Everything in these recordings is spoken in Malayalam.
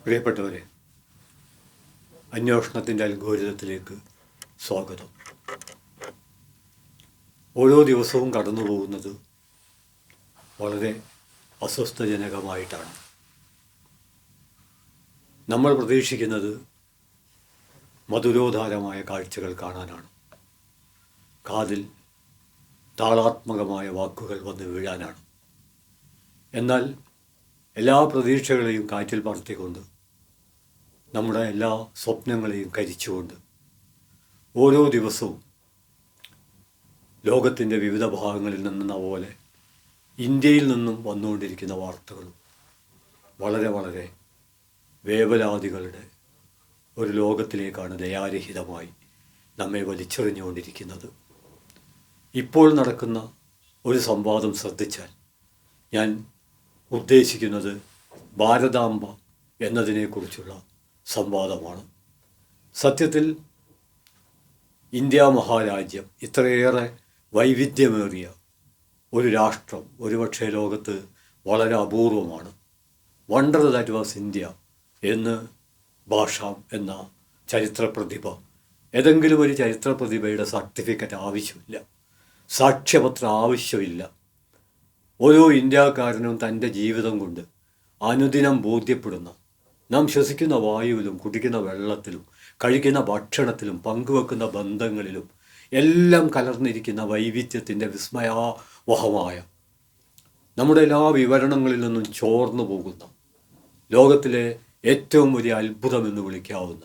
പ്രിയപ്പെട്ടവരെ, അന്വേഷണത്തിൻ്റെ അൽഗോരിതത്തിലേക്ക് സ്വാഗതം. ഓരോ ദിവസവും കടന്നു പോകുന്നത് വളരെ അസ്വസ്ഥജനകമായിട്ടാണ്. നമ്മൾ പ്രതീക്ഷിക്കുന്നത് മധുരോധാരമായ കാഴ്ചകൾ കാണാനാണ്, കാതിൽ താളാത്മകമായ വാക്കുകൾ വന്ന് വീഴാനാണ്. എന്നാൽ എല്ലാ പ്രതീക്ഷകളെയും കാറ്റിൽ പറത്തിക്കൊണ്ട്, നമ്മുടെ എല്ലാ സ്വപ്നങ്ങളെയും കരിച്ചുകൊണ്ട് ഓരോ ദിവസവും ലോകത്തിൻ്റെ വിവിധ ഭാഗങ്ങളിൽ നിന്നെന്ന പോലെ ഇന്ത്യയിൽ നിന്നും വന്നുകൊണ്ടിരിക്കുന്ന വാർത്തകളും വളരെ വളരെ വേവലാതികളുടെ ഒരു ലോകത്തിലേക്കാണ് ദയാരഹിതമായി നമ്മെ വലിച്ചെറിഞ്ഞുകൊണ്ടിരിക്കുന്നത്. ഇപ്പോൾ നടക്കുന്ന ഒരു സംവാദം ശ്രദ്ധിച്ചാൽ ഞാൻ ഉദ്ദേശിക്കുന്നത് ഭാരതാംബ എന്നതിനെക്കുറിച്ചുള്ള സംവാദമാണ്. സത്യത്തിൽ ഇന്ത്യ മഹാരാജ്യം ഇത്രയേറെ വൈവിധ്യമേറിയ ഒരു രാഷ്ട്രം ഒരുപക്ഷെ ലോകത്ത് വളരെ അപൂർവമാണ്. വണ്ടർ ദാറ്റ് വാസ് ഇന്ത്യ എന്ന് ഭാഷാം എന്ന ചരിത്രപ്രതിഭ, ഏതെങ്കിലും ഒരു ചരിത്രപ്രതിഭയുടെ സർട്ടിഫിക്കറ്റ് ആവശ്യമില്ല, സാക്ഷ്യപത്രം ആവശ്യമില്ല. ഓരോ ഇന്ത്യക്കാരനും തൻ്റെ ജീവിതം കൊണ്ട് അനുദിനം ബോധ്യപ്പെടുന്ന, നാം ശ്വസിക്കുന്ന വായുവിലും കുടിക്കുന്ന വെള്ളത്തിലും കഴിക്കുന്ന ഭക്ഷണത്തിലും പങ്കുവെക്കുന്ന ബന്ധങ്ങളിലും എല്ലാം കലർന്നിരിക്കുന്ന വൈവിധ്യത്തിൻ്റെ വിസ്മയാവഹമായ, നമ്മുടെ എല്ലാ വിവരണങ്ങളിൽ നിന്നും ചോർന്നു പോകുന്ന, ലോകത്തിലെ ഏറ്റവും വലിയ അത്ഭുതമെന്ന് വിളിക്കാവുന്ന,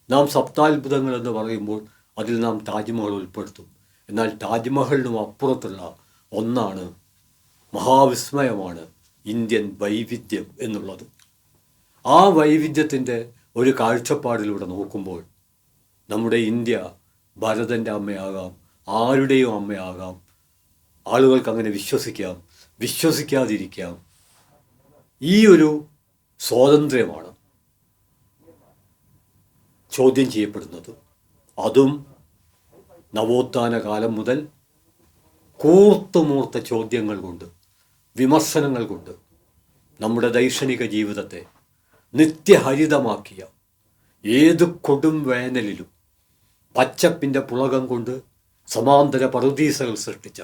നാം സപ്താത്ഭുതങ്ങൾ എന്ന് പറയുമ്പോൾ അതിൽ നാം താജ്മഹൽ ഉൾപ്പെടുത്തും. എന്നാൽ താജ്മഹലിനും അപ്പുറത്തുള്ള ഒന്നാണ്, മഹാവിസ്മയമാണ് ഇന്ത്യൻ വൈവിധ്യം എന്നുള്ളത്. ആ വൈവിധ്യത്തിൻ്റെ ഒരു കാഴ്ചപ്പാടിലൂടെ നോക്കുമ്പോൾ നമ്മുടെ ഇന്ത്യ ഭരതൻ്റെ അമ്മയാകാം, ആരുടെയും അമ്മയാകാം. ആളുകൾക്ക് അങ്ങനെ വിശ്വസിക്കാം, വിശ്വസിക്കാതിരിക്കാം. ഈ ഒരു സ്വാതന്ത്ര്യമാണ് ചോദ്യം ചെയ്യപ്പെടുന്നത്. അതും നവോത്ഥാന കാലം മുതൽ കൂർത്തുമൂർത്ത ചോദ്യങ്ങൾ കൊണ്ട്, വിമർശനങ്ങൾ കൊണ്ട് നമ്മുടെ ദൈക്ഷണിക ജീവിതത്തെ നിത്യഹരിതമാക്കിയ, ഏതു കൊടും വേനലിലും പച്ചപ്പിൻ്റെ പുളകം കൊണ്ട് സമാന്തര പറുദീസകൾ സൃഷ്ടിച്ച,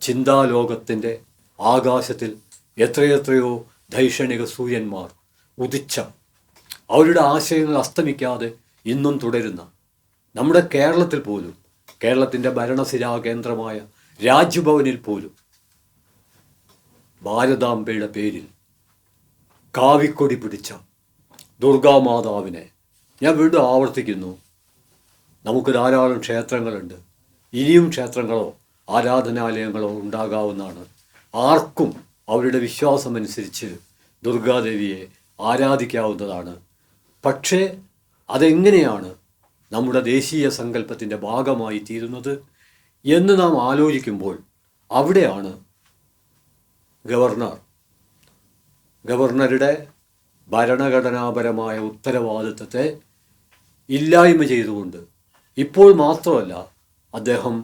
ചിന്താലോകത്തിൻ്റെ ആകാശത്തിൽ എത്രയെത്രയോ ദൈക്ഷണിക സൂര്യന്മാർ ഉദിച്ച, അവരുടെ ആശയങ്ങൾ അസ്തമിക്കാതെ ഇന്നും തുടരുന്ന നമ്മുടെ കേരളത്തിൽ പോലും, കേരളത്തിൻ്റെ ഭരണസിരാ കേന്ദ്രമായ രാജ്ഭവനിൽ പോലും ഭാരതാംബയുടെ പേരിൽ കാവിക്കൊടി പിടിച്ച ദുർഗാമാതാവിനെ, ഞാൻ വീണ്ടും ആവർത്തിക്കുന്നു, നമുക്ക് ധാരാളം ക്ഷേത്രങ്ങളുണ്ട്, ഇനിയും ക്ഷേത്രങ്ങളോ ആരാധനാലയങ്ങളോ ഉണ്ടാകാവുന്നതാണ്. ആർക്കും അവരുടെ വിശ്വാസമനുസരിച്ച് ദുർഗാദേവിയെ ആരാധിക്കാവുന്നതാണ്. പക്ഷേ അതെങ്ങനെയാണ് നമ്മുടെ ദേശീയ സങ്കല്പത്തിൻ്റെ ഭാഗമായി തീരുന്നത് എന്ന് നാം ആലോചിക്കുമ്പോൾ അവിടെയാണ് ഗവർണറുടെ ഭരണഘടനാപരമായ ഉത്തരവാദിത്വത്തെ ഇല്ലായ്മ ചെയ്തുകൊണ്ട്, ഇപ്പോൾ മാത്രമല്ല, അദ്ദേഹം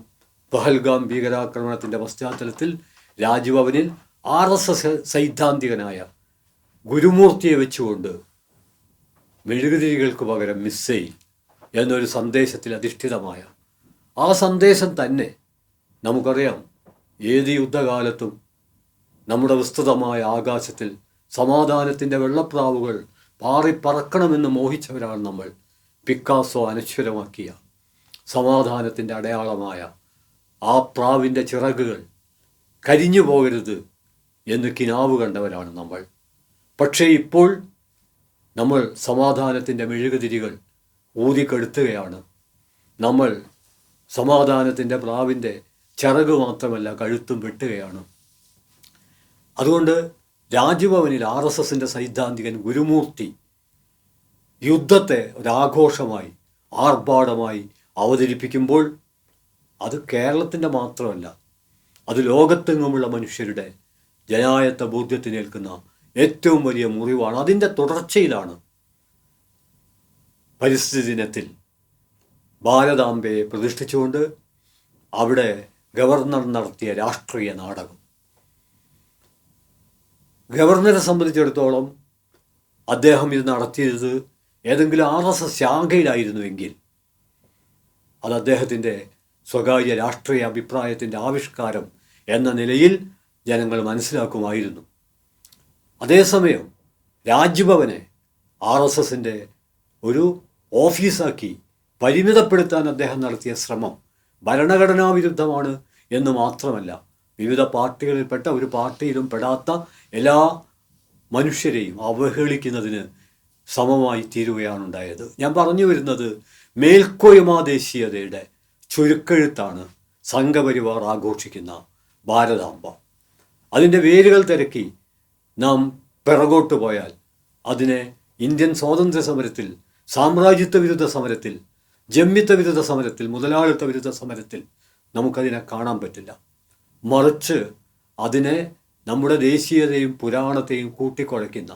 പഹൽഗാം ഭീകരാക്രമണത്തിൻ്റെ പശ്ചാത്തലത്തിൽ രാജ്ഭവനിൽ RSS സൈദ്ധാന്തികനായ ഗുരുമൂർത്തിയെ വെച്ചുകൊണ്ട് മെഴുകുതിരികൾക്ക് പകരം മിസ്സൈൽ എന്നൊരു സന്ദേശത്തിൽ അധിഷ്ഠിതമായ ആ സന്ദേശം തന്നെ നമുക്കറിയാം. ഏത് യുദ്ധകാലത്തും നമ്മുടെ വിസ്തൃതമായ ആകാശത്തിൽ സമാധാനത്തിൻ്റെ വെള്ളപ്രാവുകൾ പാറിപ്പറക്കണമെന്ന് മോഹിച്ചവരാണ് നമ്മൾ. പിക്കാസോ അനശ്വരമാക്കിയ സമാധാനത്തിൻ്റെ അടയാളമായ ആ പ്രാവിൻ്റെ ചിറകുകൾ കരിഞ്ഞു പോകരുത് എന്ന് കിനാവ് കണ്ടവരാണ് നമ്മൾ. പക്ഷേ ഇപ്പോൾ നമ്മൾ സമാധാനത്തിൻ്റെ മെഴുകുതിരികൾ ഊതിക്കെടുത്തുകയാണ്. നമ്മൾ സമാധാനത്തിൻ്റെ പ്രാവിൻ്റെ ചിറക് മാത്രമല്ല, കഴുത്തും വെട്ടുകയാണ്. അതുകൊണ്ട് രാജ്ഭവനിൽ RSSൻ്റെ സൈദ്ധാന്തികൻ ഗുരുമൂർത്തി യുദ്ധത്തെ ഒരാഘോഷമായി, ആർഭാടമായി അവതരിപ്പിക്കുമ്പോൾ അത് കേരളത്തിൻ്റെ മാത്രമല്ല, അത് ലോകത്തെങ്ങുമുള്ള മനുഷ്യരുടെ ജനായത്ത ബോധ്യത്തിനേൽക്കുന്ന ഏറ്റവും വലിയ മുറിവാണ്. അതിൻ്റെ തുടർച്ചയിലാണ് പരിസ്ഥിതി ദിനത്തിൽ ഭാരതാംബയെ പ്രതിഷ്ഠിച്ചുകൊണ്ട് അവിടെ ഗവർണർ നടത്തിയ രാഷ്ട്രീയ നാടകം. ഗവർണറെ സംബന്ധിച്ചിടത്തോളം അദ്ദേഹം ഇത് നടത്തിയത് ഏതെങ്കിലും RSS ശാഖയിലായിരുന്നുവെങ്കിൽ അത് അദ്ദേഹത്തിൻ്റെ സ്വകാര്യ രാഷ്ട്രീയ അഭിപ്രായത്തിൻ്റെ ആവിഷ്കാരം എന്ന നിലയിൽ ജനങ്ങൾ മനസ്സിലാക്കുമായിരുന്നു. അതേസമയം രാജ്ഭവനെ RSSൻ്റെ ഒരു ഓഫീസാക്കി പരിമിതപ്പെടുത്താൻ അദ്ദേഹം നടത്തിയ ശ്രമം ഭരണഘടനാ വിരുദ്ധമാണ് എന്ന് മാത്രമല്ല, വിവിധ പാർട്ടികളിൽപ്പെട്ട ഒരു പാർട്ടിയിലും പെടാത്ത എല്ലാ മനുഷ്യരെയും അവഹേളിക്കുന്നതിന് സമമായി തീരുകയാണുണ്ടായത്. ഞാൻ പറഞ്ഞു വരുന്നത് മേൽക്കോയ്മ ദേശീയതയുടെ ചുരുക്കെഴുത്താണ് സംഘപരിവാർ ആഘോഷിക്കുന്ന ഭാരതാംബ. അതിൻ്റെ വേരുകൾ തിരക്കി നാം പിറകോട്ട് പോയാൽ അതിനെ ഇന്ത്യൻ സ്വാതന്ത്ര്യ സമരത്തിൽ, സാമ്രാജ്യത്വ വിരുദ്ധ സമരത്തിൽ, ജന്മിത്വ വിരുദ്ധ സമരത്തിൽ, മുതലാളിത്ത വിരുദ്ധ സമരത്തിൽ നമുക്കതിനെ കാണാൻ പറ്റില്ല. മറിച്ച് അതിനെ നമ്മുടെ ദേശീയതയും പുരാണത്തെയും കൂട്ടിക്കുഴയ്ക്കുന്ന,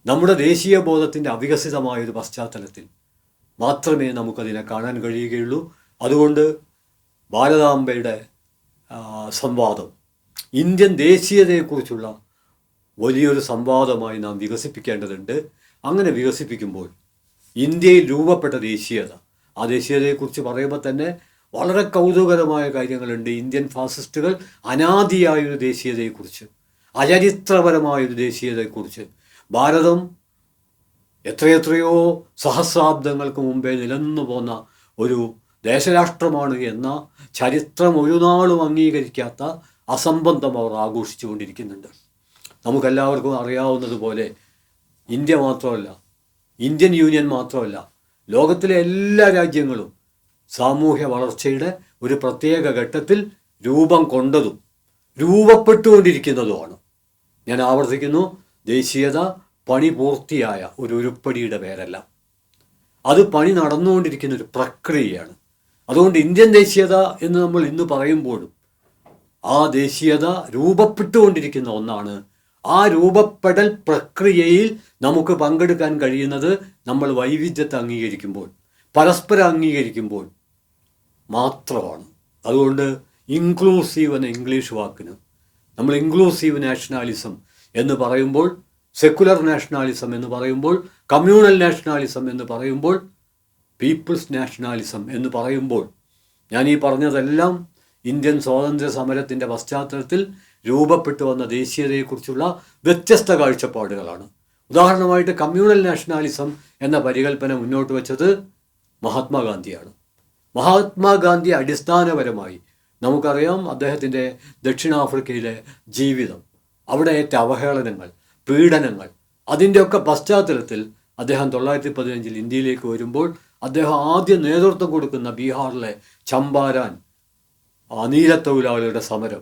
നമ്മുടെ ദേശീയ ബോധത്തിൻ്റെ അവികസിതമായൊരു പശ്ചാത്തലത്തിൽ മാത്രമേ നമുക്കതിനെ കാണാൻ കഴിയുകയുള്ളൂ. അതുകൊണ്ട് ഭാരതാംബയുടെ സംവാദം ഇന്ത്യൻ ദേശീയതയെക്കുറിച്ചുള്ള വലിയൊരു സംവാദമായി നാം വികസിപ്പിക്കേണ്ടതുണ്ട്. അങ്ങനെ വികസിപ്പിക്കുമ്പോൾ ഇന്ത്യയിൽ രൂപപ്പെട്ട ദേശീയത, ആ ദേശീയതയെക്കുറിച്ച് പറയുമ്പോൾ തന്നെ വളരെ കൗതുകകരമായ കാര്യങ്ങളുണ്ട്. ഇന്ത്യൻ ഫാസിസ്റ്റുകൾ അനാദിയായൊരു ദേശീയതയെക്കുറിച്ച്, അചരിത്രപരമായൊരു ദേശീയതയെക്കുറിച്ച്, ഭാരതം എത്രയെത്രയോ സഹസ്രാബ്ദങ്ങൾക്ക് മുമ്പേ നിലനിന്നു പോന്ന ഒരു ദേശരാഷ്ട്രമാണ് എന്ന ചരിത്രം ഒരു നാളും അംഗീകരിക്കാത്ത അസംബന്ധം അവർ ആഘോഷിച്ചു കൊണ്ടിരിക്കുന്നുണ്ട്. നമുക്കെല്ലാവർക്കും അറിയാവുന്നതുപോലെ ഇന്ത്യ മാത്രമല്ല, ഇന്ത്യൻ യൂണിയൻ മാത്രമല്ല, ലോകത്തിലെ എല്ലാ രാജ്യങ്ങളും സാമൂഹ്യ വളർച്ചയുടെ ഒരു പ്രത്യേക ഘട്ടത്തിൽ രൂപം കൊണ്ടതും രൂപപ്പെട്ടുകൊണ്ടിരിക്കുന്നതുമാണ്. ഞാൻ ആവർത്തിക്കുന്നു, ദേശീയത പണി പൂർത്തിയായ ഒരു ഉരുപ്പടിയുടെ പേരല്ല, അത് പണി നടന്നുകൊണ്ടിരിക്കുന്ന ഒരു പ്രക്രിയയാണ്. അതുകൊണ്ട് ഇന്ത്യൻ ദേശീയത എന്ന് നമ്മൾ ഇന്ന് പറയുമ്പോഴും ആ ദേശീയത രൂപപ്പെട്ടുകൊണ്ടിരിക്കുന്ന ഒന്നാണ്. ആ രൂപപ്പെടൽ പ്രക്രിയയിൽ നമുക്ക് പങ്കെടുക്കാൻ കഴിയുന്നത് നമ്മൾ വൈവിധ്യത്തെ അംഗീകരിക്കുമ്പോൾ, പരസ്പരം അംഗീകരിക്കുമ്പോൾ മാത്രമാണ്. അതുകൊണ്ട് ഇൻക്ലൂസീവ് എന്ന ഇംഗ്ലീഷ് വാക്കിന് നമ്മൾ ഇൻക്ലൂസീവ് നാഷണാലിസം എന്ന് പറയുമ്പോൾ, സെക്കുലർ നാഷണാലിസം എന്ന് പറയുമ്പോൾ, കമ്മ്യൂണൽ നാഷണാലിസം എന്ന് പറയുമ്പോൾ, പീപ്പിൾസ് നാഷണാലിസം എന്ന് പറയുമ്പോൾ, ഞാൻ ഈ പറഞ്ഞതെല്ലാം ഇന്ത്യൻ സ്വാതന്ത്ര്യ സമരത്തിൻ്റെ പശ്ചാത്തലത്തിൽ രൂപപ്പെട്ടു വന്ന ദേശീയതയെക്കുറിച്ചുള്ള വ്യത്യസ്ത കാഴ്ചപ്പാടുകളാണ്. ഉദാഹരണമായിട്ട് കമ്മ്യൂണൽ നാഷണാലിസം എന്ന പരികല്പന മുന്നോട്ട് വച്ചത് മഹാത്മാഗാന്ധിയാണ്. മഹാത്മാഗാന്ധി അടിസ്ഥാനപരമായി നമുക്കറിയാം, അദ്ദേഹത്തിൻ്റെ ദക്ഷിണാഫ്രിക്കയിലെ ജീവിതം, അവിടെ ഏറ്റ അവഹേളനങ്ങൾ, പീഡനങ്ങൾ, അതിൻ്റെയൊക്കെ പശ്ചാത്തലത്തിൽ അദ്ദേഹം 1915 ഇന്ത്യയിലേക്ക് വരുമ്പോൾ അദ്ദേഹം ആദ്യം നേതൃത്വം കൊടുക്കുന്ന ബീഹാറിലെ ചമ്പാരാൻ നീലത്തൊഴിലാളികളുടെ സമരം,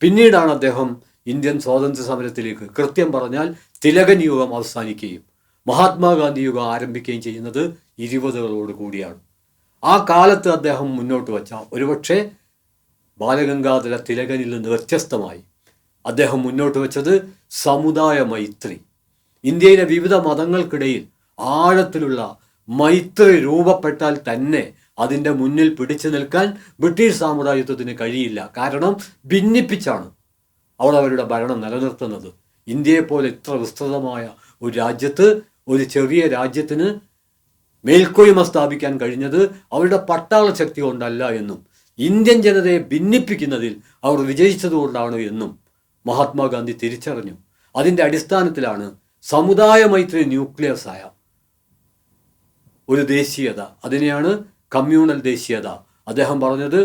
പിന്നീടാണ് അദ്ദേഹം ഇന്ത്യൻ സ്വാതന്ത്ര്യ സമരത്തിലേക്ക്, കൃത്യം പറഞ്ഞാൽ തിലകൻ യുഗം അവസാനിക്കുകയും മഹാത്മാഗാന്ധി യുഗം ആരംഭിക്കുകയും ചെയ്യുന്നത് 20കളോട് കൂടിയാണ്. ആ കാലത്ത് അദ്ദേഹം മുന്നോട്ട് വച്ച, ഒരുപക്ഷെ ബാലഗംഗാധര തിലകനിൽ നിന്ന് വ്യത്യസ്തമായി അദ്ദേഹം മുന്നോട്ട് വച്ചത് സമുദായ മൈത്രി. ഇന്ത്യയിലെ വിവിധ മതങ്ങൾക്കിടയിൽ ആഴത്തിലുള്ള മൈത്രി രൂപപ്പെട്ടാൽ തന്നെ അതിൻ്റെ മുന്നിൽ പിടിച്ചു നിൽക്കാൻ ബ്രിട്ടീഷ് സാമ്രാജ്യത്വത്തിന് കഴിയില്ല. കാരണം ഭിന്നിപ്പിച്ചാണ് അവർ അവരുടെ ഭരണം നിലനിർത്തുന്നത്. ഇന്ത്യയെപ്പോലെ ഇത്ര വിസ്തൃതമായ ഒരു രാജ്യത്ത്, ഒരു ചെറിയ രാജ്യത്തിന് മേൽക്കോയ്മ സ്ഥാപിക്കാൻ കഴിഞ്ഞത് അവരുടെ പട്ടാള ശക്തി കൊണ്ടല്ല എന്നും ഇന്ത്യൻ ജനതയെ ഭിന്നിപ്പിക്കുന്നതിൽ അവർ വിജയിച്ചതുകൊണ്ടാണ് എന്നും മഹാത്മാഗാന്ധി തിരിച്ചറിഞ്ഞു. അതിൻ്റെ അടിസ്ഥാനത്തിലാണ് സമുദായ മൈത്രി ന്യൂക്ലിയസായ ഒരു ദേശീയത, അതിനെയാണ് കമ്മ്യൂണൽ ദേശീയത. അദ്ദേഹം പറഞ്ഞത്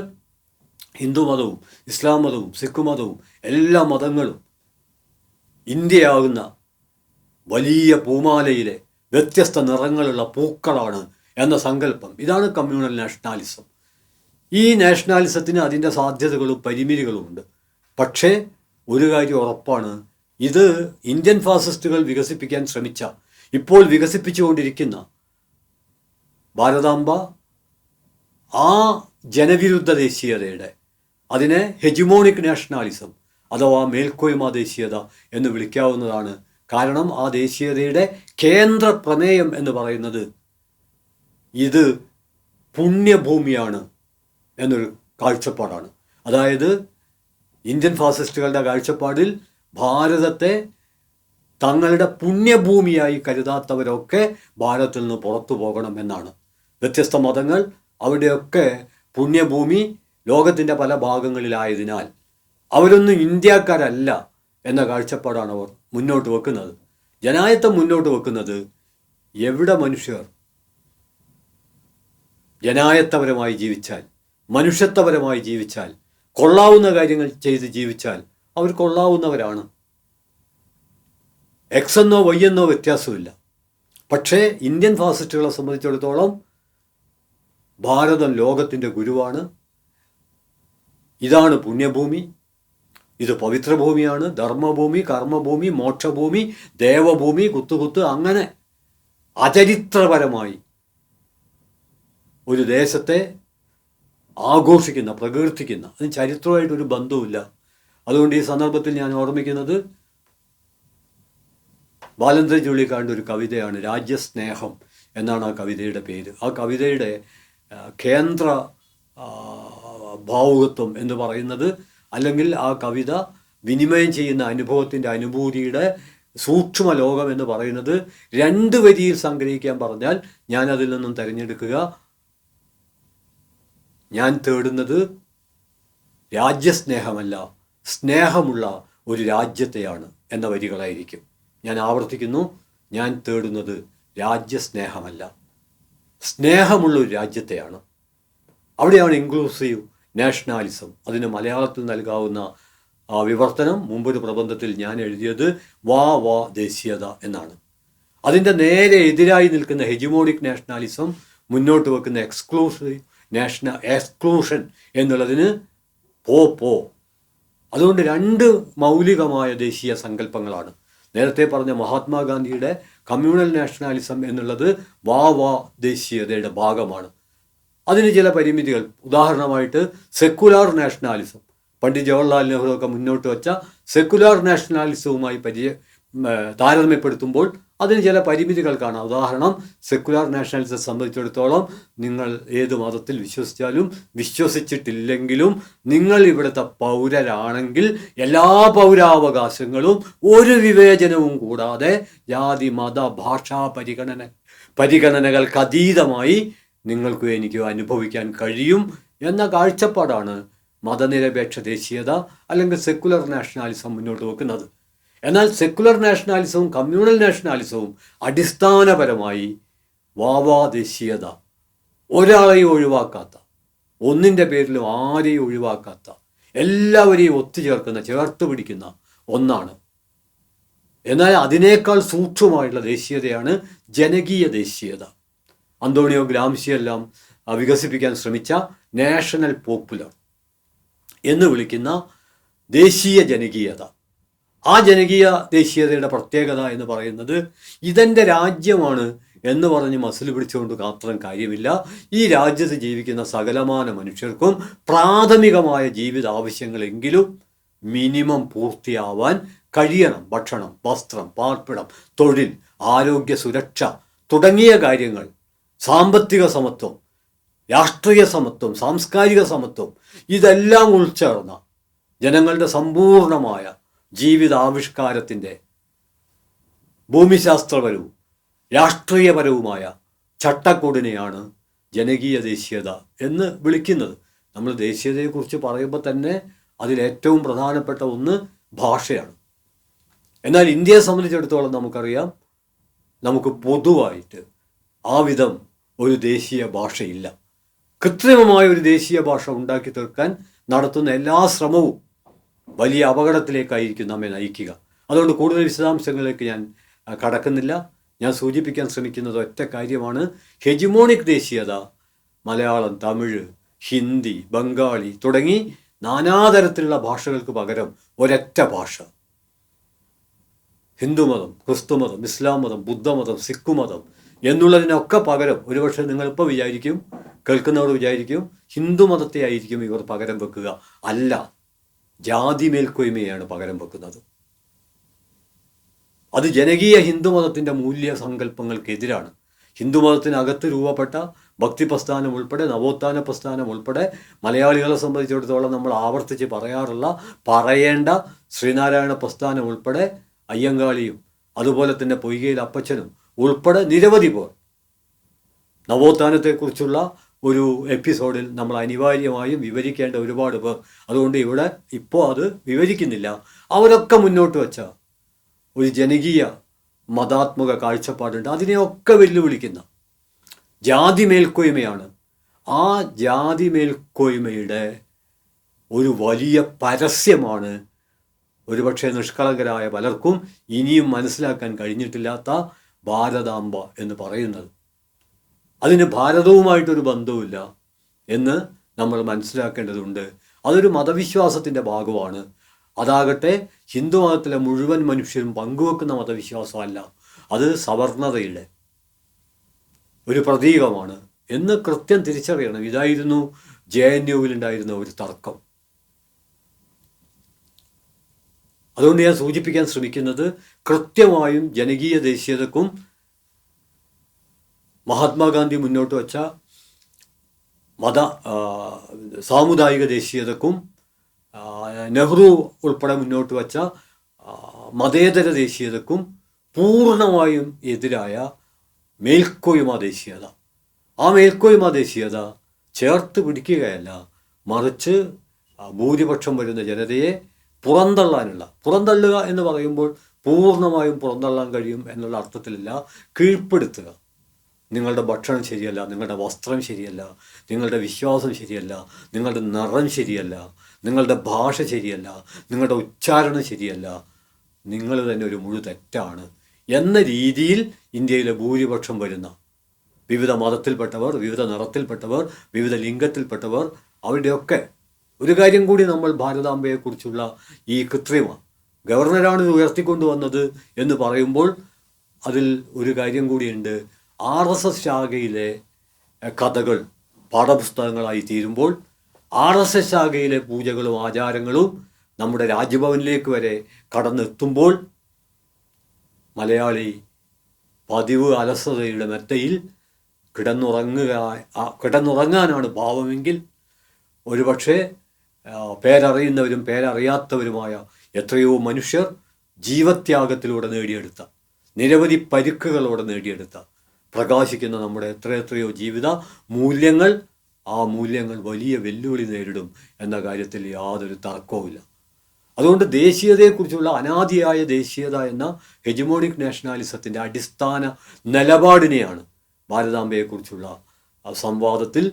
ഹിന്ദു മതവും ഇസ്ലാം മതവും സിഖ് മതവും എല്ലാ മതങ്ങളും ഇന്ത്യയാകുന്ന വലിയ പൂമാലയിലെ വ്യത്യസ്ത നിറങ്ങളുള്ള പൂക്കളാണ് എന്ന സങ്കല്പം. ഇതാണ് കമ്മ്യൂണൽ നാഷണാലിസം. ഈ നാഷണാലിസത്തിന് അതിൻ്റെ സാധ്യതകളും പരിമിതികളും ഉണ്ട്. പക്ഷേ ഒരു കാര്യം ഉറപ്പാണ്, ഇത് ഇന്ത്യൻ ഫാസിസ്റ്റുകൾ വികസിപ്പിക്കാൻ ശ്രമിച്ച, ഇപ്പോൾ വികസിപ്പിച്ചുകൊണ്ടിരിക്കുന്ന ഭാരതാംബ ആ ജനവിരുദ്ധ ദേശീയതയുടെ, അതിനെ ഹെജിമോണിക് നാഷണാലിസം അഥവാ മേൽക്കോയ്മ ദേശീയത എന്ന് വിളിക്കാവുന്നതാണ്. കാരണം ആ ദേശീയതയുടെ കേന്ദ്ര പ്രമേയം എന്ന് പറയുന്നത് ഇത് പുണ്യഭൂമിയാണ് എന്നൊരു കാഴ്ചപ്പാടാണ്. അതായത് ഇന്ത്യൻ ഫാസിസ്റ്റുകളുടെ കാഴ്ചപ്പാടിൽ ഭാരതത്തെ തങ്ങളുടെ പുണ്യഭൂമിയായി കരുതാത്തവരൊക്കെ ഭാരതത്തിൽ നിന്ന് പുറത്തു പോകണം എന്നാണ്. വ്യത്യസ്ത മതങ്ങൾ അവിടെയൊക്കെ പുണ്യഭൂമി ലോകത്തിൻ്റെ പല ഭാഗങ്ങളിലായതിനാൽ അവരൊന്നും ഇന്ത്യക്കാരല്ല എന്ന കാഴ്ചപ്പാടാണ് അവർ മുന്നോട്ട് വെക്കുന്നത്. ജനായത്തം മുന്നോട്ട് വെക്കുന്നത് എവിടെ മനുഷ്യർ ജനായത്തപരമായി ജീവിച്ചാൽ, മനുഷ്യത്വപരമായി ജീവിച്ചാൽ, കൊള്ളാവുന്ന കാര്യങ്ങൾ ചെയ്ത് ജീവിച്ചാൽ അവർ കൊള്ളാവുന്നവരാണ്. എക്സ് എന്നോ വൈ എന്നോ വ്യത്യാസമില്ല. പക്ഷേ ഇന്ത്യൻ ഫാസിസ്റ്റുകളെ സംബന്ധിച്ചിടത്തോളം ഭാരതം ലോകത്തിൻ്റെ ഗുരുവാണ്, ഇതാണ് പുണ്യഭൂമി, ഇത് പവിത്രഭൂമിയാണ്, ധർമ്മഭൂമി, കർമ്മഭൂമി, മോക്ഷഭൂമി, ദേവഭൂമി, കുത്തുകുത്ത്, അങ്ങനെ അചരിത്രപരമായി ഒരു ദേശത്തെ ആഘോഷിക്കുന്ന, പ്രകീർത്തിക്കുന്ന, അതിന് ചരിത്രമായിട്ടൊരു ബന്ധവുമില്ല. അതുകൊണ്ട് ഈ സന്ദർഭത്തിൽ ഞാൻ ഓർമ്മിക്കുന്നത് ബാലചന്ദ്ര ചുള്ളിക്കാടിൻ്റെ ഒരു കവിതയാണ്, രാജ്യസ്നേഹം എന്നാണ് ആ കവിതയുടെ പേര്. ആ കവിതയുടെ കേന്ദ്ര ഭാവുകത്വം എന്ന് പറയുന്നത്, അല്ലെങ്കിൽ ആ കവിത വിനിമയം ചെയ്യുന്ന അനുഭവത്തിൻ്റെ അനുഭൂതിയുടെ സൂക്ഷ്മ ലോകം എന്ന് പറയുന്നത് 2 വരിയിൽ സംഗ്രഹിക്കാൻ പറഞ്ഞാൽ ഞാൻ അതിൽ നിന്നും തിരഞ്ഞെടുക്കുക, ഞാൻ തേടുന്നത് രാജ്യസ്നേഹമല്ല, സ്നേഹമുള്ള ഒരു രാജ്യത്തെയാണ് എന്ന വരികളായിരിക്കും. ഞാൻ ആവർത്തിക്കുന്നു, ഞാൻ തേടുന്നത് രാജ്യസ്നേഹമല്ല, സ്നേഹമുള്ള ഒരു രാജ്യത്തെയാണ്. അവിടെയാണ് ഇൻക്ലൂസീവ് നാഷണാലിസം, അതിന് മലയാളത്തിൽ നൽകാവുന്ന വിവർത്തനം മുമ്പൊരു പ്രബന്ധത്തിൽ ഞാൻ എഴുതിയത് വാ വാ ദേശീയത എന്നാണ്. അതിൻ്റെ നേരെ എതിരായി നിൽക്കുന്ന ഹെജിമോണിക് നാഷണാലിസം മുന്നോട്ട് വെക്കുന്ന എക്സ്ക്ലൂഷൻ എന്നുള്ളതിന് പോ. അതുകൊണ്ട് 2 മൗലികമായ ദേശീയ സങ്കല്പങ്ങളാണ്. നേരത്തെ പറഞ്ഞ മഹാത്മാഗാന്ധിയുടെ കമ്മ്യൂണൽ നാഷണാലിസം എന്നുള്ളത് വാ വാ ദേശീയതയുടെ ഭാഗമാണ്. അതിന് ചില പരിമിതികൾ, ഉദാഹരണമായിട്ട് സെക്കുലാർ നാഷണാലിസം, പണ്ഡിറ്റ് ജവഹർലാൽ നെഹ്റു ഒക്കെ മുന്നോട്ട് വച്ച സെക്കുലാർ നാഷണാലിസവുമായി താരതമ്യപ്പെടുത്തുമ്പോൾ അതിന് ചില പരിമിതികൾ കാണാം. ഉദാഹരണം, സെക്കുലാർ നാഷണാലിസത്തെ സംബന്ധിച്ചിടത്തോളം നിങ്ങൾ ഏത് മതത്തിൽ വിശ്വസിച്ചാലും വിശ്വസിച്ചിട്ടില്ലെങ്കിലും നിങ്ങൾ ഇവിടുത്തെ പൗരരാണെങ്കിൽ എല്ലാ പൗരാവകാശങ്ങളും ഒരു വിവേചനവും കൂടാതെ ജാതി മത ഭാഷാ പരിഗണനകൾക്ക് അതീതമായി നിങ്ങൾക്കും എനിക്കും അനുഭവിക്കാൻ കഴിയും എന്ന കാഴ്ചപ്പാടാണ് മതനിരപേക്ഷ ദേശീയത അല്ലെങ്കിൽ സെക്കുലർ നാഷണാലിസം മുന്നോട്ട് വെക്കുന്നത്. എന്നാൽ സെക്കുലർ നാഷണാലിസവും കമ്മ്യൂണൽ നാഷണാലിസവും അടിസ്ഥാനപരമായി വാവാ ദേശീയത, ഒരാളെയും ഒഴിവാക്കാത്ത, ഒന്നിൻ്റെ പേരിലും ആരെയും ഒഴിവാക്കാത്ത, എല്ലാവരെയും ഒത്തുചേർക്കുന്ന, ചേർത്ത് പിടിക്കുന്ന ഒന്നാണ്. എന്നാൽ അതിനേക്കാൾ സൂക്ഷ്മമായിട്ടുള്ള ദേശീയതയാണ് ജനകീയ ദേശീയത. അന്തോണിയോ ഗ്രാംഷിയെല്ലാം വികസിപ്പിക്കാൻ ശ്രമിച്ച നാഷണൽ പോപ്പുലർ എന്ന് വിളിക്കുന്ന ദേശീയ ജനകീയത. ആ ജനകീയ ദേശീയതയുടെ പ്രത്യേകത എന്ന് പറയുന്നത് ഇതെൻ്റെ രാജ്യമാണ് എന്ന് പറഞ്ഞ് മസിൽ പിടിച്ചുകൊണ്ട് മാത്രം കാര്യമില്ല. ഈ രാജ്യത്ത് ജീവിക്കുന്ന സകലമാന മനുഷ്യർക്കും പ്രാഥമികമായ ജീവിത ആവശ്യങ്ങളെങ്കിലും മിനിമം പൂർത്തിയാവാൻ കഴിയണം. ഭക്ഷണം, വസ്ത്രം, പാർപ്പിടം, തൊഴിൽ, ആരോഗ്യ സുരക്ഷ തുടങ്ങിയ കാര്യങ്ങൾ, സാമ്പത്തിക സമത്വം, രാഷ്ട്രീയ സമത്വം, സാംസ്കാരിക സമത്വം, ഇതെല്ലാം ഉൾച്ചേർന്ന ജനങ്ങളുടെ സമ്പൂർണമായ ജീവിതാവിഷ്കാരത്തിൻ്റെ ഭൂമിശാസ്ത്രപരവും രാഷ്ട്രീയപരവുമായ ചട്ടക്കൂടിനെയാണ് ജനകീയ ദേശീയത എന്ന് വിളിക്കുന്നത്. നമ്മൾ ദേശീയതയെക്കുറിച്ച് പറയുമ്പോൾ തന്നെ അതിലേറ്റവും പ്രധാനപ്പെട്ട ഒന്ന് ഭാഷയാണ്. എന്നാൽ ഇന്ത്യയെ സംബന്ധിച്ചിടത്തോളം നമുക്കറിയാം, നമുക്ക് പൊതുവായിട്ട് ആ വിധം ഒരു ദേശീയ ഭാഷയില്ല. കൃത്രിമമായ ഒരു ദേശീയ ഭാഷ ഉണ്ടാക്കി തീർക്കാൻ നടത്തുന്ന എല്ലാ ശ്രമവും വലിയ അപകടത്തിലേക്കായിരിക്കും നമ്മെ നയിക്കുക. അതുകൊണ്ട് കൂടുതൽ വിശദാംശങ്ങളിലേക്ക് ഞാൻ കടക്കുന്നില്ല. ഞാൻ സൂചിപ്പിക്കാൻ ശ്രമിക്കുന്നത് ഒറ്റ കാര്യമാണ്, ഹെജിമോണിക് ദേശീയത മലയാളം, തമിഴ്, ഹിന്ദി, ബംഗാളി തുടങ്ങി നാനാതരത്തിലുള്ള ഭാഷകൾക്ക് പകരം ഒരൊറ്റ ഭാഷ, ഹിന്ദുമതം, ക്രിസ്തുമതം, ഇസ്ലാം മതം, ബുദ്ധമതം, സിഖ് മതം എന്നുള്ളതിനൊക്കെ പകരം ഒരുപക്ഷെ നിങ്ങളിപ്പോൾ വിചാരിക്കും, കേൾക്കുന്നവർ വിചാരിക്കും ഹിന്ദു മതത്തെ ആയിരിക്കും ഇവർ പകരം വെക്കുക. അല്ല, ജാതി മേൽക്കോയ്മയാണ് പകരം വെക്കുന്നത്. അത് ജനകീയ ഹിന്ദുമതത്തിൻ്റെ മൂല്യ സങ്കല്പങ്ങൾക്കെതിരാണ്. ഹിന്ദുമതത്തിനകത്ത് രൂപപ്പെട്ട ഭക്തി പ്രസ്ഥാനം ഉൾപ്പെടെ, നവോത്ഥാന പ്രസ്ഥാനം ഉൾപ്പെടെ, മലയാളികളെ സംബന്ധിച്ചിടത്തോളം നമ്മൾ ആവർത്തിച്ച് പറയേണ്ട ശ്രീനാരായണ പ്രസ്ഥാനം ഉൾപ്പെടെ, അയ്യങ്കാളിയും അതുപോലെ തന്നെ പൊയ്കയിൽ അപ്പച്ചനും ഉൾപ്പെടെ നിരവധി പേർ. നവോത്ഥാനത്തെക്കുറിച്ചുള്ള ഒരു എപ്പിസോഡിൽ നമ്മൾ അനിവാര്യമായും വിവരിക്കേണ്ട ഒരുപാട് പേർ, അതുകൊണ്ട് ഇവിടെ ഇപ്പോൾ അത് വിവരിക്കുന്നില്ല. അവരൊക്കെ മുന്നോട്ട് വെച്ച ഒരു ജനകീയ മതാത്മക കാഴ്ചപ്പാടുണ്ട്. അതിനെയൊക്കെ വെല്ലുവിളിക്കുന്ന ജാതി മേൽക്കോയ്മയാണ്. ആ ജാതി മേൽക്കോയ്മയുടെ ഒരു വലിയ പരസ്യമാണ് ഒരുപക്ഷെ നിഷ്കളങ്കരായ പലർക്കും ഇനിയും മനസ്സിലാക്കാൻ കഴിഞ്ഞിട്ടില്ലാത്ത ഭാരതാംബ എന്ന് പറയുന്നത്. അതിന് ഭാരതവുമായിട്ടൊരു ബന്ധവുമില്ല എന്ന് നമ്മൾ മനസ്സിലാക്കേണ്ടതുണ്ട്. അതൊരു മതവിശ്വാസത്തിൻ്റെ ഭാഗമാണ്. അതാകട്ടെ ഹിന്ദു മതത്തിലെ മുഴുവൻ മനുഷ്യരും പങ്കുവെക്കുന്ന മതവിശ്വാസമല്ല, അത് സവർണതയുടെ ഒരു പ്രതീകമാണ് എന്ന് കൃത്യം തിരിച്ചറിയണം. ഇതായിരുന്നു JNUവിലുണ്ടായിരുന്ന ഒരു തർക്കം. അതുകൊണ്ട് ഞാൻ സൂചിപ്പിക്കാൻ ശ്രമിക്കുന്നത്, കൃത്യമായും ജനകീയ ദേശീയതക്കും മഹാത്മാഗാന്ധി മുന്നോട്ട് വച്ച സാമുദായിക ദേശീയതക്കും നെഹ്റു ഉൾപ്പെടെ മുന്നോട്ട് വച്ച മതേതര ദേശീയതക്കും പൂർണ്ണമായും എതിരായ മേൽക്കോയ്മ ദേശീയത. ആ മേൽക്കോയ്മ ദേശീയത ചേർത്ത് പിടിക്കുകയല്ല, മറിച്ച് ഭൂരിപക്ഷം വരുന്ന ജനതയെ പുറന്തള്ളുക എന്ന് പറയുമ്പോൾ പൂർണ്ണമായും പുറന്തള്ളാൻ കഴിയും എന്നുള്ള അർത്ഥത്തിലല്ല, കീഴ്പ്പെടുത്തുക. നിങ്ങളുടെ ഭക്ഷണം ശരിയല്ല, നിങ്ങളുടെ വസ്ത്രം ശരിയല്ല, നിങ്ങളുടെ വിശ്വാസം ശരിയല്ല, നിങ്ങളുടെ നിറം ശരിയല്ല, നിങ്ങളുടെ ഭാഷ ശരിയല്ല, നിങ്ങളുടെ ഉച്ചാരണം ശരിയല്ല, നിങ്ങൾ തന്നെ ഒരു മുഴു തെറ്റാണ് എന്ന രീതിയിൽ ഇന്ത്യയിലെ ഭൂരിപക്ഷം വരുന്ന വിവിധ മതത്തിൽപ്പെട്ടവർ, വിവിധ നിറത്തിൽപ്പെട്ടവർ, വിവിധ ലിംഗത്തിൽപ്പെട്ടവർ, അവരുടെയൊക്കെ ഒരു കാര്യം കൂടി നമ്മൾ ഭാരതാംബയെക്കുറിച്ചുള്ള ഈ കൃത്രിമ ഗവർണറാണ് ഇത് ഉയർത്തിക്കൊണ്ടുവന്നത് എന്ന് പറയുമ്പോൾ അതിൽ ഒരു കാര്യം കൂടിയുണ്ട്. RSS ശാഖയിലെ കഥകൾ പാഠപുസ്തകങ്ങളായി തീരുമ്പോൾ RSS ശാഖയിലെ പൂജകളും ആചാരങ്ങളും നമ്മുടെ രാജ്ഭവനിലേക്ക് വരെ കടന്നെത്തുമ്പോൾ മലയാളി പതിവ് അലസതയുടെ മെത്തയിൽ കിടന്നുറങ്ങാനാണ് ഭാവമെങ്കിൽ ഒരുപക്ഷെ പേരറിയുന്നവരും പേരറിയാത്തവരുമായ എത്രയോ മനുഷ്യർ ജീവത്യാഗത്തിലൂടെ നേടിയെടുത്ത, നിരവധി പരുക്കുകളോടെ നേടിയെടുത്ത പ്രകാശിക്കുന്ന നമ്മുടെ എത്രയെത്രയോ ജീവിത മൂല്യങ്ങൾ, ആ മൂല്യങ്ങൾ വലിയ വെല്ലുവിളി നേരിടും എന്ന കാര്യത്തിൽ യാതൊരു തർക്കവുമില്ല. അതുകൊണ്ട് ദേശീയതയെക്കുറിച്ചുള്ള അനാദിയായ ദേശീയത എന്ന ഹെജിമോണിക് നാഷണാലിസത്തിൻ്റെ അടിസ്ഥാന നിലപാടിനെയാണ് ഭാരതാംബയെക്കുറിച്ചുള്ള സംവാദത്തിൽ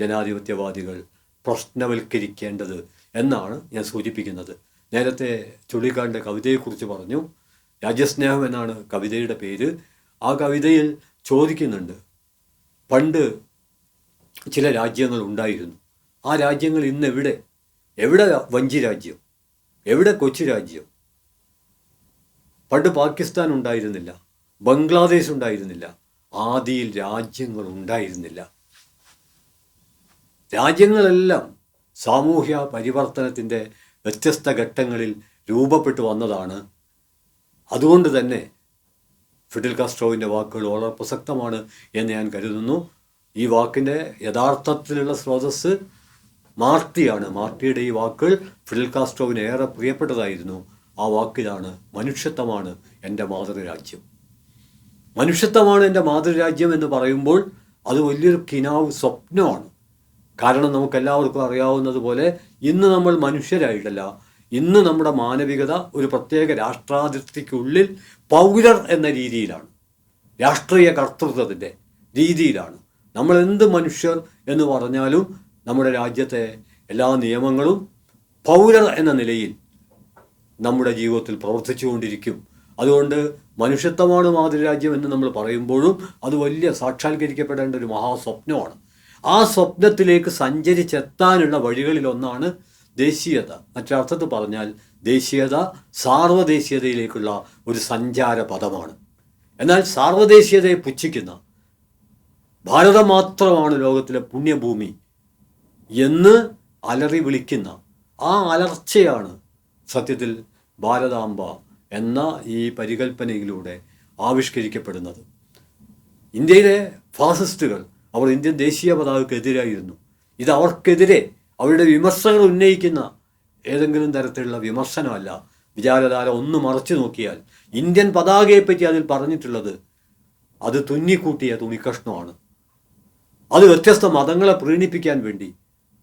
ജനാധിപത്യവാദികൾ പ്രശ്നവൽക്കരിക്കേണ്ടത് എന്നാണ് ഞാൻ സൂചിപ്പിക്കുന്നത്. നേരത്തെ ചുള്ളിക്കാടിൻ്റെ കവിതയെക്കുറിച്ച് പറഞ്ഞു. രാജ്യസ്നേഹം എന്നാണ് കവിതയുടെ പേര്. ആ കവിതയിൽ ചോദിക്കുന്നുണ്ട്, പണ്ട് ചില രാജ്യങ്ങൾ ഉണ്ടായിരുന്നു, ആ രാജ്യങ്ങൾ ഇന്ന് എവിടെ വഞ്ചി രാജ്യം, എവിടെ കൊച്ചു രാജ്യം? പണ്ട് പാകിസ്ഥാൻ ഉണ്ടായിരുന്നില്ല, ബംഗ്ലാദേശ് ഉണ്ടായിരുന്നില്ല, ആദിയിൽ രാജ്യങ്ങൾ ഉണ്ടായിരുന്നില്ല. രാജ്യങ്ങളെല്ലാം സാമൂഹ്യ പരിവർത്തനത്തിൻ്റെ വ്യത്യസ്ത ഘട്ടങ്ങളിൽ രൂപപ്പെട്ടു വന്നതാണ്. അതുകൊണ്ട് തന്നെ ഫിഡൽ കാസ്ട്രോവിൻ്റെ വാക്കുകൾ വളരെ പ്രസക്തമാണ് എന്ന് ഞാൻ കരുതുന്നു. ഈ വാക്കിൻ്റെ യഥാർത്ഥത്തിലുള്ള സ്രോതസ്സ് മാർട്ടിയാണ്. മാർട്ടിയുടെ ഈ വാക്കുകൾ ഫിഡൽ കാസ്ട്രോവിന് ഏറെ പ്രിയപ്പെട്ടതായിരുന്നു. ആ വാക്കിലാണ് മനുഷ്യത്വമാണ് എൻ്റെ മാതൃരാജ്യം. മനുഷ്യത്വമാണ് എൻ്റെ മാതൃരാജ്യം എന്ന് പറയുമ്പോൾ അത് വലിയൊരു കിനാവ് സ്വപ്നമാണ്. കാരണം നമുക്കെല്ലാവർക്കും അറിയാവുന്നതുപോലെ ഇന്ന് നമ്മൾ മനുഷ്യരായിട്ടല്ല, ഇന്ന് നമ്മുടെ മാനവികത ഒരു പ്രത്യേക രാഷ്ട്രാതിർത്തിക്കുള്ളിൽ പൗരർ എന്ന രീതിയിലാണ്, രാഷ്ട്രീയ കർത്തൃത്വത്തിൻ്റെ രീതിയിലാണ്. നമ്മൾ എന്ത് മനുഷ്യർ എന്ന് പറഞ്ഞാലും നമ്മുടെ രാജ്യത്തെ എല്ലാ നിയമങ്ങളും പൗരർ എന്ന നിലയിൽ നമ്മുടെ ജീവിതത്തിൽ പ്രവർത്തിച്ചുകൊണ്ടിരിക്കും. അതുകൊണ്ട് മനുഷ്യത്വമാണ് മാതൃരാജ്യം എന്ന് നമ്മൾ പറയുമ്പോഴും അത് വലിയ സാക്ഷാത്കരിക്കപ്പെടേണ്ട ഒരു മഹാസ്വപ്നമാണ്. ആ സ്വപ്നത്തിലേക്ക് സഞ്ചരിച്ചെത്താനുള്ള വഴികളിലൊന്നാണ് ദേശീയത. മറ്റൊരർത്ഥത്തിൽ പറഞ്ഞാൽ ദേശീയത സാർവദേശീയതയിലേക്കുള്ള ഒരു സഞ്ചാര പദമാണ്. എന്നാൽ സാർവദേശീയതയെ പുച്ഛിക്കുന്ന, ഭാരതം മാത്രമാണ് ലോകത്തിലെ പുണ്യഭൂമി എന്ന് അലറി വിളിക്കുന്ന ആ അലർച്ചയാണ് സത്യത്തിൽ ഭാരതാംബ എന്ന ഈ പരികൽപ്പനയിലൂടെ ആവിഷ്കരിക്കപ്പെടുന്നത്. ഇന്ത്യയിലെ ഫാസിസ്റ്റുകൾ അവർ ഇന്ത്യൻ ദേശീയ പതാകയ്ക്കെതിരായിരുന്നു. ഇത് അവർക്കെതിരെ അവരുടെ വിമർശകർ ഉന്നയിക്കുന്ന ഏതെങ്കിലും തരത്തിലുള്ള വിമർശനമല്ല, വിചാരധാര ഒന്ന് മറച്ചു നോക്കിയാൽ ഇന്ത്യൻ പതാകയെപ്പറ്റി അതിൽ പറഞ്ഞിട്ടുള്ളത് അത് തുന്നിക്കൂട്ടിയ തുണിക്കഷ്ണമാണ്. അത് വ്യത്യസ്ത മതങ്ങളെ പ്രീണിപ്പിക്കാൻ വേണ്ടി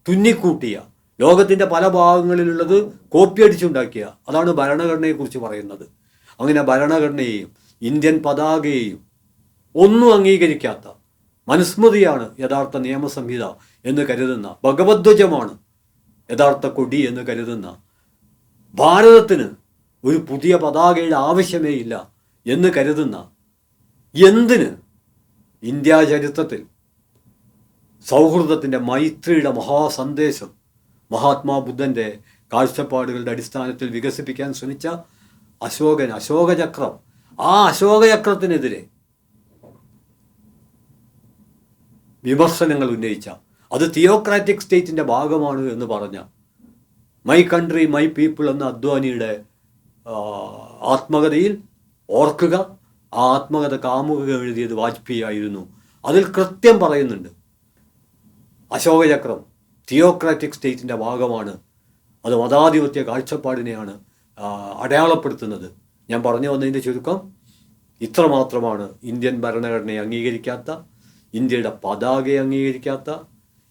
തുന്നിക്കൂട്ടിയ, ലോകത്തിൻ്റെ പല ഭാഗങ്ങളിലുള്ളത് കോപ്പി അടിച്ചുണ്ടാക്കിയ, അതാണ് ഭരണഘടനയെക്കുറിച്ച് പറയുന്നത്. അങ്ങനെ ഭരണഘടനയെയും ഇന്ത്യൻ പതാകയെയും ഒന്നും അംഗീകരിക്കാത്ത, മനുസ്മൃതിയാണ് യഥാർത്ഥ നിയമസംഹിത എന്ന് കരുതുന്ന, ഭഗവദ്ധ്വജമാണ് യഥാർത്ഥ കൊടി എന്ന് കരുതുന്ന, ഭാരതത്തിന് ഒരു പുതിയ പതാകയുടെ ആവശ്യമേ ഇല്ല എന്ന് കരുതുന്ന, എന്തിന് ഇന്ത്യാ ചരിത്രത്തിൽ സൗഹൃദത്തിൻ്റെ, മൈത്രിയുടെ മഹാസന്ദേശം മഹാത്മാബുദ്ധൻ്റെ കാഴ്ചപ്പാടുകളുടെ അടിസ്ഥാനത്തിൽ വികസിപ്പിക്കാൻ ശ്രമിച്ച അശോകചക്രം, ആ അശോകചക്രത്തിനെതിരെ വിമർശനങ്ങൾ ഉന്നയിച്ച, അത് തിയോക്രാറ്റിക് സ്റ്റേറ്റിൻ്റെ ഭാഗമാണ് എന്ന് പറഞ്ഞ, മൈ കൺട്രി മൈ പീപ്പിൾ എന്ന അദ്വാനിയുടെ ആത്മകഥയിൽ ഓർക്കുക, ആ ആത്മകഥ കാമുക എഴുതിയത് വാജ്പേയി ആയിരുന്നു. അതിൽ കൃത്യം പറയുന്നുണ്ട്, അശോകചക്രം തിയോക്രാറ്റിക് സ്റ്റേറ്റിൻ്റെ ഭാഗമാണ്, അത് മതാധിപത്യ കാഴ്ചപ്പാടിനെയാണ് അടയാളപ്പെടുത്തുന്നത്. ഞാൻ പറഞ്ഞു വന്നതിൻ്റെ ചുരുക്കം ഇത്രമാത്രമാണ്. ഇന്ത്യൻ ഭരണഘടനയെ അംഗീകരിക്കാത്ത, ഇന്ത്യയുടെ പതാകയെ അംഗീകരിക്കാത്ത,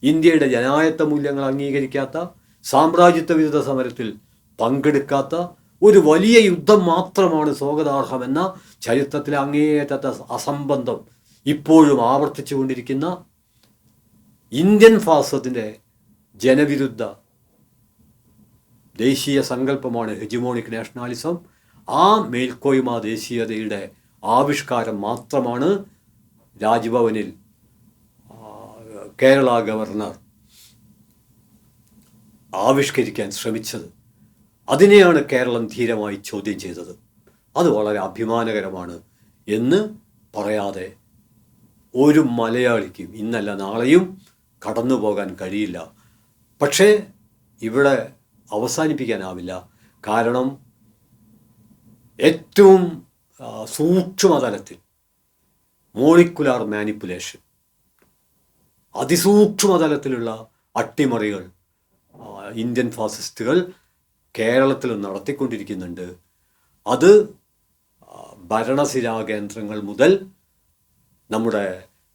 ഇന്ത്യയുടെ ജനായത്ത മൂല്യങ്ങൾ അംഗീകരിക്കാത്ത, സാമ്രാജ്യത്വ വിരുദ്ധ സമരത്തിൽ പങ്കെടുക്കാത്ത, ഒരു വലിയ യുദ്ധം മാത്രമാണ് സ്വാഗതാർഹമെന്ന ചരിത്രത്തിലെ അങ്ങേയറ്റത്തെ അസംബന്ധം ഇപ്പോഴും ആവർത്തിച്ചു കൊണ്ടിരിക്കുന്ന ഇന്ത്യൻ ഫാസിസത്തിൻ്റെ ജനവിരുദ്ധ ദേശീയ സങ്കല്പമാണ് ഹെജിമോണിക് നാഷണാലിസം. ആ മേൽക്കോയ്മ ദേശീയതയുടെ ആവിഷ്കാരം മാത്രമാണ് രാജ്ഭവനിൽ കേരള ഗവർണർ ആവിഷ്കരിക്കാൻ ശ്രമിച്ചത്. അതിനെയാണ് കേരളം ധീരമായി ചോദ്യം ചെയ്തത്. അത് വളരെ അഭിമാനകരമാണ് എന്ന് പറയാതെ ഒരു മലയാളിക്കും ഇന്നല്ല നാളെയും കടന്നു പോകാൻ കഴിയില്ല. പക്ഷേ ഇവിടെ അവസാനിപ്പിക്കാനാവില്ല. കാരണം ഏറ്റവും സൂക്ഷ്മതലത്തിൽ മോളിക്കുലാർ മാനിപ്പുലേഷൻ, അതിസൂക്ഷ്മതലത്തിലുള്ള അട്ടിമറികൾ ഇന്ത്യൻ ഫാസിസ്റ്റുകൾ കേരളത്തിൽ നടത്തിക്കൊണ്ടിരിക്കുന്നുണ്ട്. അത് ഭരണസിരാ കേന്ദ്രങ്ങൾ മുതൽ, നമ്മുടെ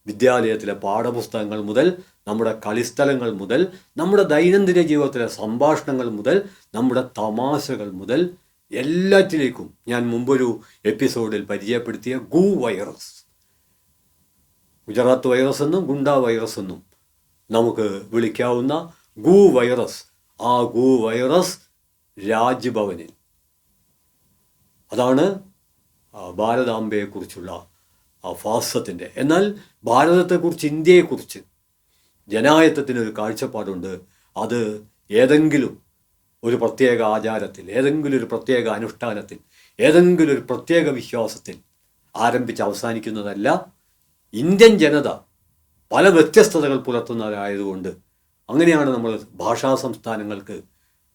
വിദ്യാലയത്തിലെ പാഠപുസ്തകങ്ങൾ മുതൽ, നമ്മുടെ കളിസ്ഥലങ്ങൾ മുതൽ, നമ്മുടെ ദൈനംദിന ജീവിതത്തിലെ സംഭാഷണങ്ങൾ മുതൽ, നമ്മുടെ തമാശകൾ മുതൽ എല്ലാറ്റിലേക്കും ഞാൻ മുമ്പൊരു എപ്പിസോഡിൽ പരിചയപ്പെടുത്തിയ ഗു വൈറസ്, ഗുജറാത്ത് വൈറസ് എന്നും ഗുണ്ട വൈറസ് എന്നും നമുക്ക് വിളിക്കാവുന്ന ഗു വൈറസ്, ആ ഗു വൈറസ് രാജ്ഭവനിൽ, അതാണ് ഭാരതാംബയെക്കുറിച്ചുള്ള ഫാസിസത്തിൻ്റെ. എന്നാൽ ഭാരതത്തെക്കുറിച്ച്, ഇന്ത്യയെക്കുറിച്ച് ജനായത്തത്തിനൊരു കാഴ്ചപ്പാടുണ്ട്. അത് ഏതെങ്കിലും ഒരു പ്രത്യേക ആചാരത്തിൽ, ഏതെങ്കിലും ഒരു പ്രത്യേക അനുഷ്ഠാനത്തിൽ, ഏതെങ്കിലും ഒരു പ്രത്യേക വിശ്വാസത്തിൽ ആരംഭിച്ച് അവസാനിക്കുന്നതല്ല. ഇന്ത്യൻ ജനത പല വ്യത്യസ്തതകൾ പുലർത്തുന്നവരായതുകൊണ്ട് അങ്ങനെയാണ് നമ്മൾ ഭാഷാ സംസ്ഥാനങ്ങൾക്ക്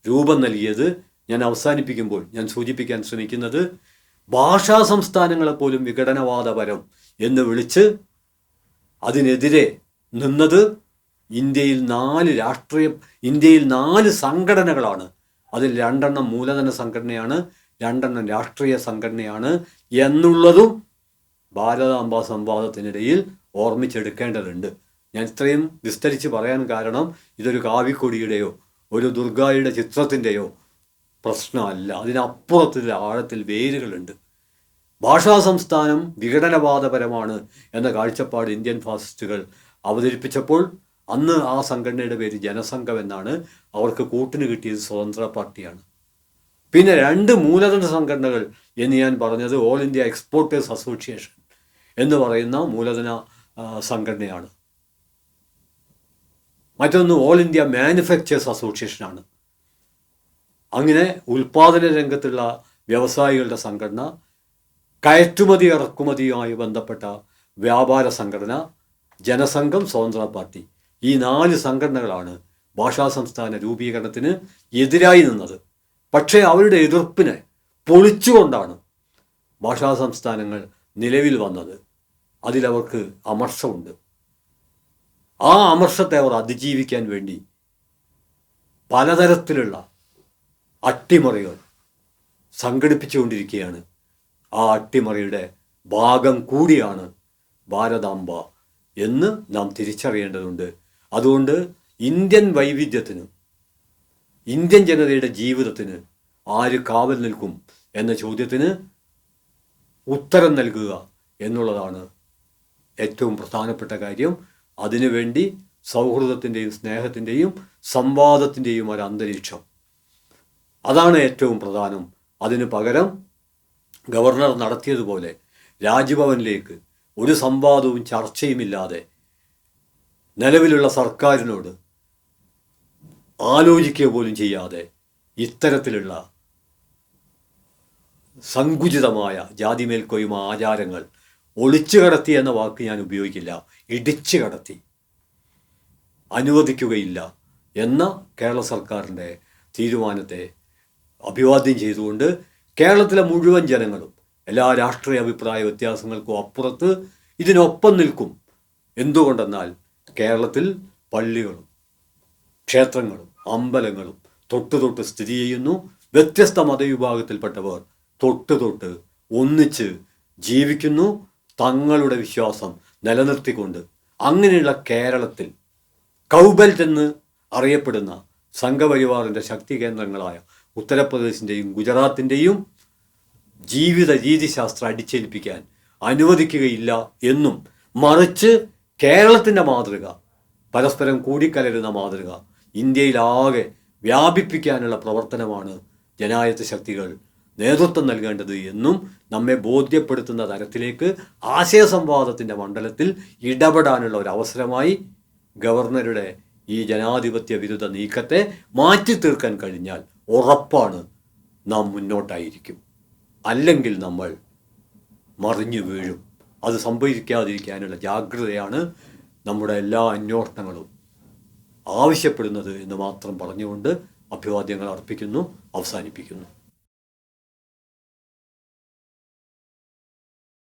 രൂപം നൽകിയത്. ഞാൻ അവസാനിപ്പിക്കുമ്പോൾ ഞാൻ സൂചിപ്പിക്കാൻ ശ്രമിക്കുന്നത്, ഭാഷാ സംസ്ഥാനങ്ങളെപ്പോലും വിഘടനവാദപരം എന്ന് വിളിച്ച് അതിനെതിരെ നിന്നത് ഇന്ത്യയിൽ 4 സംഘടനകളാണ്. അതിൽ 2 മൂലധന സംഘടനയാണ്, 2 രാഷ്ട്രീയ സംഘടനയാണ് എന്നുള്ളതും ഭാരതാംബ സംവാദത്തിനിടയിൽ ഓർമ്മിച്ചെടുക്കേണ്ടതുണ്ട്. ഞാൻ ഇത്രയും വിസ്തരിച്ച് പറയാൻ കാരണം ഇതൊരു കാവിക്കൊടിയുടെയോ ഒരു ദുർഗായുടെ ചിത്രത്തിൻ്റെയോ പ്രശ്നമല്ല. അതിനപ്പുറത്തിൽ ആഴത്തിൽ വേരുകളുണ്ട്. ഭാഷാ സംസ്ഥാനം വിഘടനവാദപരമാണ് എന്ന കാഴ്ചപ്പാട് ഇന്ത്യൻ ഫാസിസ്റ്റുകൾ അവതരിപ്പിച്ചപ്പോൾ അന്ന് ആ സംഘടനയുടെ പേര് ജനസംഘം എന്നാണ്. അവർക്ക് കൂട്ടിന് കിട്ടിയത് സ്വതന്ത്ര പാർട്ടിയാണ്. പിന്നെ 2 മൂലധന സംഘടനകൾ എന്ന് ഞാൻ പറഞ്ഞത് ഓൾ ഇന്ത്യ എക്സ്പോർട്ടേഴ്സ് അസോസിയേഷൻ എന്ന് പറയുന്ന മൂലധന സംഘടനയാണ്. മറ്റൊന്ന് ഓൾ ഇന്ത്യ മാനുഫാക്ചേഴ്സ് അസോസിയേഷനാണ്. അങ്ങനെ ഉൽപാദന രംഗത്തുള്ള വ്യവസായികളുടെ സംഘടന, കയറ്റുമതി ഇറക്കുമതിയുമായി ബന്ധപ്പെട്ട വ്യാപാര സംഘടന, ജനസംഘം, സ്വതന്ത്ര പാർട്ടി, ഈ 4 സംഘടനകളാണ് ഭാഷാ സംസ്ഥാന രൂപീകരണത്തിന് എതിരായി നിന്നത്. പക്ഷേ അവരുടെ എതിർപ്പിനെ പൊളിച്ചുകൊണ്ടാണ് ഭാഷാ സംസ്ഥാനങ്ങൾ നിലവിൽ വന്നത്. അതിലവർക്ക് അമർഷമുണ്ട്. ആ അമർഷത്തെ അവർ അതിജീവിക്കാൻ വേണ്ടി പലതരത്തിലുള്ള അട്ടിമറികൾ സംഘടിപ്പിച്ചുകൊണ്ടിരിക്കുകയാണ്. ആ അട്ടിമറിയുടെ ഭാഗം കൂടിയാണ് ഭാരതാംബ എന്ന് നാം തിരിച്ചറിയേണ്ടതുണ്ട്. അതുകൊണ്ട് ഇന്ത്യൻ വൈവിധ്യത്തിന്, ഇന്ത്യൻ ജനതയുടെ ജീവിതത്തിന് ആര് കാവൽ നിൽക്കും എന്ന ചോദ്യത്തിന് ഉത്തരം നൽകുക എന്നുള്ളതാണ് ഏറ്റവും പ്രധാനപ്പെട്ട കാര്യം. അതിനുവേണ്ടി സൗഹൃദത്തിൻ്റെയും സ്നേഹത്തിൻ്റെയും സംവാദത്തിൻ്റെയും ഒരു അന്തരീക്ഷം, അതാണ് ഏറ്റവും പ്രധാനം. അതിന് പകരം ഗവർണർ നടത്തിയതുപോലെ രാജ്ഭവനിലേക്ക് ഒരു സംവാദവും ചർച്ചയുമില്ലാതെ നിലവിലുള്ള സർക്കാരിനോട് ആലോചിക്കുക പോലും ചെയ്യാതെ ഇത്തരത്തിലുള്ള സങ്കുചിതമായ ജാതി മേൽക്കോയ്മ ആചാരങ്ങൾ ഒളിച്ചു കടത്തി എന്ന വാക്ക് ഞാൻ ഉപയോഗിക്കില്ല, ഇടിച്ചു കടത്തി, അനുവദിക്കുകയില്ല എന്ന കേരള സർക്കാരിൻ്റെ തീരുമാനത്തെ അഭിവാദ്യം ചെയ്തുകൊണ്ട് കേരളത്തിലെ മുഴുവൻ ജനങ്ങളും എല്ലാ രാഷ്ട്രീയ അഭിപ്രായ വ്യത്യാസങ്ങൾക്കും അപ്പുറത്ത് ഇതിനൊപ്പം നിൽക്കും. എന്തുകൊണ്ടെന്നാൽ കേരളത്തിൽ പള്ളികളും ക്ഷേത്രങ്ങളും അമ്പലങ്ങളും തൊട്ട് സ്ഥിതി ചെയ്യുന്നു. വ്യത്യസ്ത മതവിഭാഗത്തിൽപ്പെട്ടവർ തൊട്ട് ഒന്നിച്ച് ജീവിക്കുന്നു, തങ്ങളുടെ വിശ്വാസം നിലനിർത്തിക്കൊണ്ട്. അങ്ങനെയുള്ള കേരളത്തിൽ കൗബൽറ്റ് എന്ന് അറിയപ്പെടുന്ന സംഘപരിവാറിൻ്റെ ശക്തി കേന്ദ്രങ്ങളായ ഉത്തർപ്രദേശിൻ്റെയും ഗുജറാത്തിൻ്റെയും ജീവിത രീതിശാസ്ത്രം അടിച്ചേൽപ്പിക്കാൻ അനുവദിക്കുകയില്ല എന്നും, മറിച്ച് കേരളത്തിൻ്റെ മാതൃക, പരസ്പരം കൂടിക്കലരുന്ന മാതൃക ഇന്ത്യയിലാകെ വ്യാപിപ്പിക്കാനുള്ള പ്രവർത്തനമാണ് ജനായത്ത ശക്തികൾ നേതൃത്വം നൽകേണ്ടത് എന്നും നമ്മെ ബോധ്യപ്പെടുത്തുന്ന തരത്തിലേക്ക് ആശയസംവാദത്തിൻ്റെ മണ്ഡലത്തിൽ ഇടപെടാനുള്ള ഒരു അവസരമായി ഗവർണറുടെ ഈ ജനാധിപത്യ വിരുദ്ധ നീക്കത്തെ മാറ്റി തീർക്കാൻ കഴിഞ്ഞാൽ ഉറപ്പാണ് നാം മുന്നോട്ടായിരിക്കും. അല്ലെങ്കിൽ നമ്മൾ മറിഞ്ഞു വീഴും. അത് സംഭവിക്കാതിരിക്കാനുള്ള ജാഗ്രതയാണ് നമ്മുടെ എല്ലാ അന്വേഷണങ്ങളും ആവശ്യപ്പെടുന്നത് എന്ന് മാത്രം പറഞ്ഞുകൊണ്ട് അഭിവാദ്യങ്ങൾ അർപ്പിക്കുന്നു, അവസാനിപ്പിക്കുന്നു.